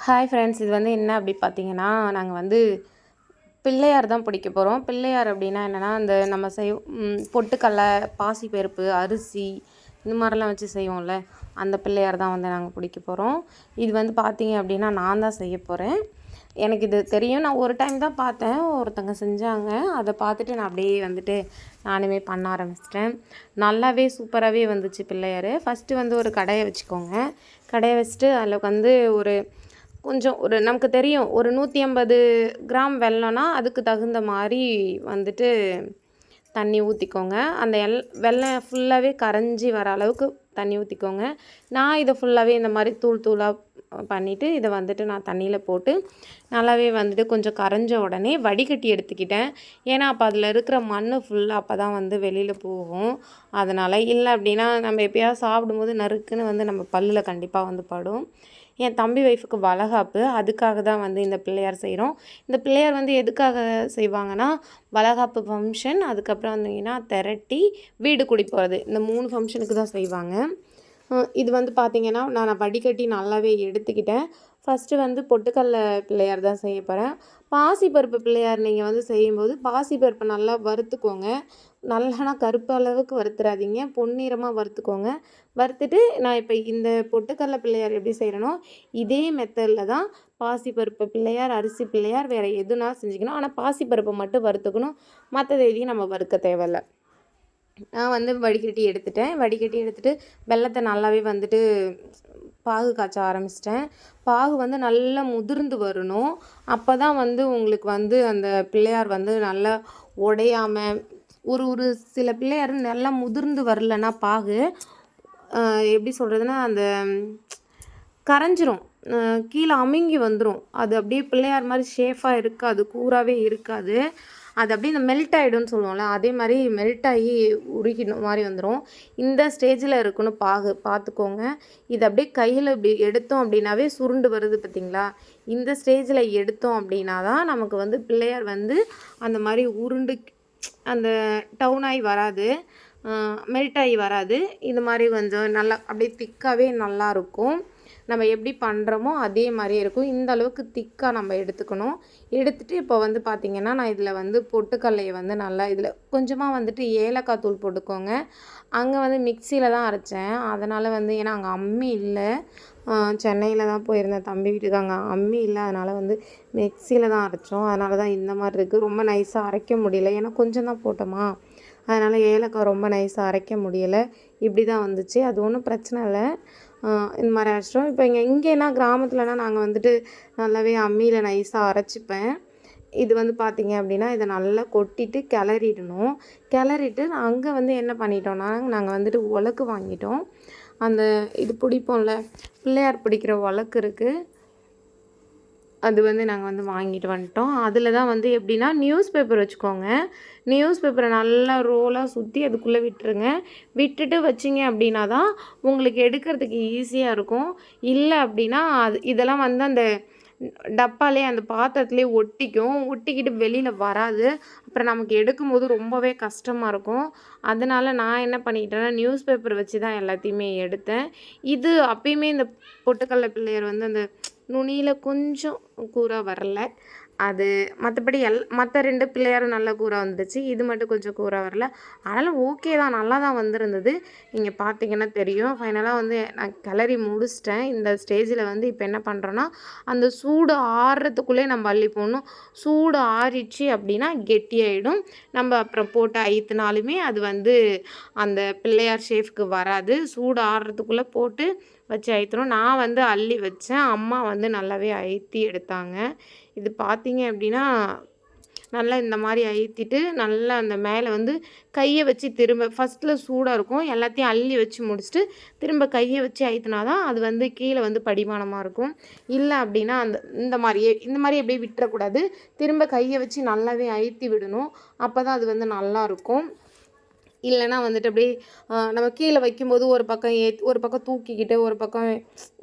Hi friends, இது வந்து என்ன அப்படி பார்த்தீங்கன்னா, நாங்கள் வந்து பிள்ளையார் தான் பிடிக்க போகிறோம். பிள்ளையார் அப்படின்னா என்னென்னா, அந்த நம்ம பொட்டுக்கடல, பாசிப்பருப்பு, அரிசி இந்த மாதிரிலாம் வச்சு செய்வோம்ல, அந்த பிள்ளையார் தான் வந்து நாங்கள் பிடிக்க போகிறோம். இது வந்து பார்த்தீங்க அப்படின்னா, நான் தான் செய்ய போகிறேன். எனக்கு இது தெரியும். நான் ஒரு டைம் தான் பார்த்தேன், ஒருத்தங்க செஞ்சாங்க. அதை பார்த்துட்டு நான் அப்படியே வந்துட்டு நானுமே பண்ண ஆரம்பிச்சிட்டேன். நல்லாவே சூப்பராகவே வந்துச்சு பிள்ளையார். ஃபஸ்ட்டு வந்து ஒரு கடாயை வச்சுக்கோங்க. கடாயை வச்சுட்டு அதில் வந்து ஒரு நமக்கு தெரியும், ஒரு 150 கிராம் வெல்லம்னா அதுக்கு தகுந்த மாதிரி வந்துட்டு தண்ணி ஊற்றிக்கோங்க. அந்த வெல்லம் ஃபுல்லாகவே கரைஞ்சி வர அளவுக்கு தண்ணி ஊற்றிக்கோங்க. நான் இதை ஃபுல்லாகவே இந்த மாதிரி தூள் தூளாக பண்ணிவிட்டு இதை வந்துட்டு நான் தண்ணியில் போட்டு நல்லாவே வந்துட்டு கொஞ்சம் கரைஞ்ச உடனே வடிகட்டி எடுத்துக்கிட்டேன். ஏன்னா அப்போ அதில் இருக்கிற மண் ஃபுல்லாக அப்போ தான் வந்து வெளியில் போகும். அதனால் இல்லை அப்படின்னா நம்ம எப்போயாவது சாப்பிடும்போது நறுக்குன்னு வந்து நம்ம பல்லில் கண்டிப்பாக வந்து படும். என் தம்பி ஒய்ஃபுக்கு வளகாப்பு, அதுக்காக தான் வந்து இந்த பிள்ளையார் செய்கிறோம். இந்த பிள்ளையார் வந்து எதுக்காக செய்வாங்கன்னா, வளகாப்பு ஃபங்க்ஷன், அதுக்கப்புறம் வந்தீங்கன்னா திரட்டி வீடு குடி போகிறது, இந்த 3 ஃபங்க்ஷனுக்கு தான் செய்வாங்க. இது வந்து பார்த்திங்கன்னா நான் வடிகட்டி நல்லாவே எடுத்துக்கிட்டேன். ஃபஸ்ட்டு வந்து பொட்டுக்கடல பிள்ளையார் தான் செய்ய போகிறேன். பாசிப்பருப்பு பிள்ளையார் நீங்கள் வந்து செய்யும்போது பாசிப்பருப்பை நல்லா வறுத்துக்கோங்க. நல்லா கருப்பு அளவுக்கு வறுத்துறாதீங்க, பொன்னிறமாக வறுத்துக்கோங்க. வறுத்துட்டு நான் இப்போ இந்த பொட்டுக்கடல பிள்ளையார் எப்படி செய்கிறேனோ இதே மெத்தடில் தான் பாசிப்பருப்பு பிள்ளையார், அரிசி பிள்ளையார் வேறு எதுனாலும் செஞ்சுக்கணும். ஆனால் பாசிப்பருப்பை மட்டும் வறுத்துக்கணும், மற்றது எதையும் நம்ம வறுக்க தேவையில்ல. நான் வந்து வடிகட்டி எடுத்துகிட்டு வெல்லத்தை நல்லாவே வந்துட்டு பாகு காய்ச்ச ஆரம்பிச்சிட்டேன். பாகு வந்து நல்லா முதிர்ந்து வரணும். அப்போ தான் வந்து உங்களுக்கு வந்து அந்த பிள்ளையார் வந்து நல்லா உடையாமல், ஒரு சில பிள்ளையார் நல்லா முதிர்ந்து வரலன்னா பாகு எப்படி சொல்கிறதுனா அந்த கரைஞ்சிரும், கீழே அமுங்கி வந்துடும். அது அப்படியே பிள்ளையார் மாதிரி ஷேஃபாக இருக்காது, கூராகவே இருக்காது. அது அப்படியே இந்த மெல்ட் ஆகிடும்னு சொல்லுவோம்ல, அதே மாதிரி மெல்ட் ஆகி உருகின மாதிரி வந்துடும். இந்த ஸ்டேஜில் இருக்கணும் பாகு, பார்த்துக்கோங்க. இது அப்படியே கையில் இப்படி எடுத்தோம் அப்படின்னாவே சுருண்டு வருது பார்த்திங்களா, இந்த ஸ்டேஜில் எடுத்தோம் அப்படின்னா தான் நமக்கு வந்து பிள்ளையார் வந்து அந்த மாதிரி உருண்டு அந்த டவுன் ஆகி வராது, மெல்ட் ஆகி வராது. இது மாதிரி கொஞ்சம் நல்லா அப்படியே திக்காகவே நல்லாயிருக்கும். நம்ம எப்படி பண்ணுறோமோ அதே மாதிரியே இருக்கும். இந்த அளவுக்கு திக்காக நம்ம எடுத்துக்கணும். எடுத்துகிட்டு இப்போ வந்து பார்த்திங்கன்னா, நான் இதில் வந்து பொட்டுக்கடலையை வந்து நல்லா இதில் கொஞ்சமாக வந்துட்டு ஏலக்காய் தூள் போட்டுக்கோங்க. அங்கே வந்து மிக்சியில் தான் அரைச்சேன். அதனால் வந்து ஏன்னா அங்கே அம்மி இல்லை, சென்னையில் தான் போயிருந்தேன் தம்பி வீட்டுக்கு, அங்கே அம்மி இல்லை. அதனால் வந்து மிக்சியில் தான் அரைச்சோம். அதனால தான் இந்த மாதிரி இருக்குது. ரொம்ப நைஸாக அரைக்க முடியல, ஏன்னா கொஞ்சம் தான் போட்டோமா, அதனால் ஏலக்காய் ரொம்ப நைஸாக அரைக்க முடியலை. இப்படி தான் வந்துச்சு. அது ஒன்றும் பிரச்சனை இல்லை. இந்த மாதிரி அரைச்சிட்டோம். இப்போ இங்கேனா கிராமத்துலனா நாங்கள் வந்துட்டு நல்லாவே அம்மியில் நைஸாக அரைச்சிப்பேன். இது வந்து பார்த்திங்க அப்படின்னா இதை நல்லா கொட்டிட்டு கிளறிடணும். கிளறிட்டு அங்கே வந்து என்ன பண்ணிட்டோம்னா, நாங்கள் வந்துட்டு உலக்கு வாங்கிட்டோம். அந்த இது பிடிப்போம்ல, பிள்ளையார் பிடிக்கிற உலக்கு இருக்குது, அது வந்து நாங்கள் வந்து வாங்கிட்டு வந்துட்டோம். அதில் தான் வந்து எப்படின்னா, நியூஸ் பேப்பர் வச்சுக்கோங்க. நியூஸ் பேப்பரை நல்லா ரோலாக சுற்றி அதுக்குள்ளே விட்டுருங்க. விட்டுட்டு வச்சிங்க அப்படின்னா தான் உங்களுக்கு எடுக்கிறதுக்கு ஈஸியாக இருக்கும். இல்லை அப்படின்னா இதெல்லாம் வந்து அந்த டப்பாலே அந்த பாத்திரத்துலேயே ஒட்டிக்கிட்டு வெளியில் வராது. அப்புறம் நமக்கு எடுக்கும்போது ரொம்பவே கஷ்டமாக இருக்கும். அதனால் நான் என்ன பண்ணிக்கிட்டேன்னா, நியூஸ் பேப்பர் வச்சு தான் எல்லாத்தையுமே எடுத்தேன். இது அப்பயுமே இந்த பொட்டுக்கடல பிள்ளையார் வந்து அந்த நுனியில் கொஞ்சம் கூராக வரல. அது மற்றபடி மற்ற 2 பிள்ளையாரும் நல்ல கூராக வந்துடுச்சு. இது மட்டும் கொஞ்சம் கூராக வரல. ஆனாலும் ஓகே தான், நல்லா தான் வந்திருந்தது. நீங்கள் பார்த்தீங்கன்னா தெரியும். ஃபைனலாக வந்து நான் கிளறி முடிச்சிட்டேன். இந்த ஸ்டேஜில் வந்து இப்போ என்ன பண்ணுறோன்னா, அந்த சூடு ஆறுறதுக்குள்ளே நம்ம அள்ளி போடணும். சூடு ஆறிடுச்சு அப்படின்னா கெட்டியாயிடும். நம்ம அப்புறம் போட்டு அழுத்தினாலுமே அது வந்து அந்த பிள்ளையார் ஷேஃப்க்கு வராது. சூடு ஆறுறதுக்குள்ளே போட்டு வச்சு அழுத்தணும். நான் வந்து அள்ளி வச்சேன், அம்மா வந்து நல்லாவே அழுத்தி எடுத்தாங்க. இது பார்த்தீங்க அப்படின்னா நல்லா இந்த மாதிரி அழுத்திட்டு நல்லா அந்த மேலே வந்து கையை வச்சு திரும்ப ஃபஸ்ட்டில் சூடாக இருக்கும், எல்லாத்தையும் அள்ளி வச்சு முடிச்சுட்டு திரும்ப கையை வச்சு அழுத்தினா தான் அது வந்து கீழே வந்து படிமானமாக இருக்கும். இல்லை அப்படின்னா இந்த மாதிரியே அப்படியே விட்டுறக்கூடாது, திரும்ப கையை வச்சு நல்லாவே அழுத்தி விடணும். அப்போ தான் அது வந்து நல்லாயிருக்கும். இல்லைனா வந்துட்டு அப்படியே நம்ம கீழே வைக்கும்போது ஒரு பக்கம் தூக்கிக்கிட்டு ஒரு பக்கம்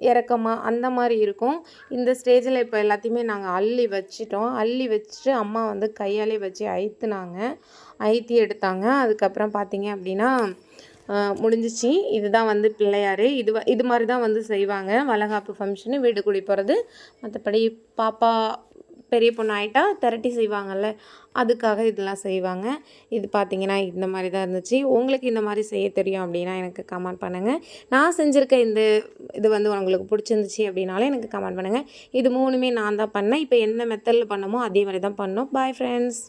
இறக்கமாக அந்த மாதிரி இருக்கும். இந்த ஸ்டேஜில் இப்போ எல்லாத்தையுமே நாங்கள் அள்ளி வச்சுட்டோம். அள்ளி வச்சுட்டு அம்மா வந்து கையாலே வச்சு அழுத்தி எடுத்தாங்க. அதுக்கப்புறம் பார்த்திங்க அப்படின்னா முடிஞ்சிச்சு. இதுதான் வந்து பிள்ளையார். இது மாதிரி தான் வந்து செய்வாங்க. வளைகாப்பு ஃபங்க்ஷனு, வீடு கூடி போகிறது. மற்றபடி பாப்பா பெரிய பொண்ணு ஆகிட்டா திரட்டி செய்வாங்கள்ல, அதுக்காக இதெல்லாம் செய்வாங்க. இது பார்த்திங்கன்னா இந்த மாதிரி தான் இருந்துச்சு. உங்களுக்கு இந்த மாதிரி செய்ய தெரியும் அப்படின்னா எனக்கு கமெண்ட் பண்ணுங்கள். நான் செஞ்சுருக்க இது வந்து உங்களுக்கு பிடிச்சிருந்துச்சி அப்படின்னாலே எனக்கு கமெண்ட் பண்ணுங்கள். இது 3மே நான் தான் பண்ணேன். இப்போ என்ன மெத்தடில் பண்ணமோ அதே மாதிரி தான் பண்ணோம். Bye friends.